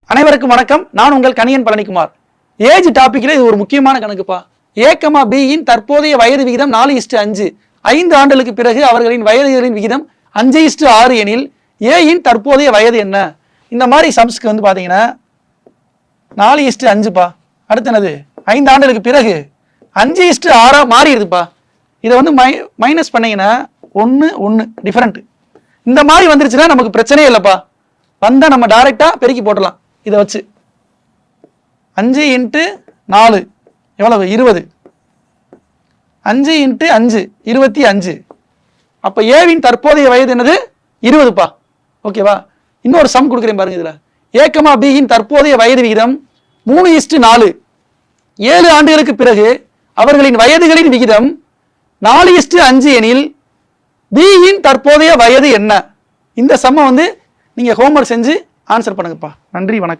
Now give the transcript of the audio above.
அனைவருக்கும் வணக்கம். நான் உங்கள் கணியன் பழனிக்குமார். ஏஜ் டாபிக்ல இது ஒரு முக்கியமான கணக்குப்பா. A, B இன் தற்போதைய வயது விகிதம் 4:5. 5 ஆண்டுகளுக்கு பிறகு அவர்களின் வயதுகளின் விகிதம் 5:6 எனில் A இன் தற்போதைய வயது என்ன? இந்த மாதிரி சம்ஸ்க்கு வந்து பாத்தீங்கன்னா 4:5பா. அடுத்து என்னது? 5 ஆண்டுகளுக்கு பிறகு 5:6 மாறிடுதுப்பா. இதை வந்து மைனஸ் பண்ணீங்கன்னா 1 டிஃபரெண்ட். இந்த மாதிரி வந்துருச்சுன்னா நமக்கு பிரச்சனையே இல்லைப்பா. வந்தா நம்ம டைரக்டா பெருக்கி போட்டலாம். இதை வச்சு 5 × 4 எவ்வளவு? 20. 5 × 5 25. அப்ப ஏவின் தற்போதைய வயது என்னது? 20பா. ஓகேவா? இன்னொரு சம் கொடுக்குறேன் பாருங்க. இதுல A, B இன் தற்போதைய வயது விகிதம் 3:4. 7 ஆண்டுகளுக்கு பிறகு அவர்களின் வயதுகளின் விகிதம் 4:5 எனில் B இன் தற்போதைய வயது என்ன? இந்த சம்மை வந்து நீங்க ஹோம்வொர்க் செஞ்சு ஆன்சர் பண்ணுங்கப்பா. நன்றி, வணக்கம்.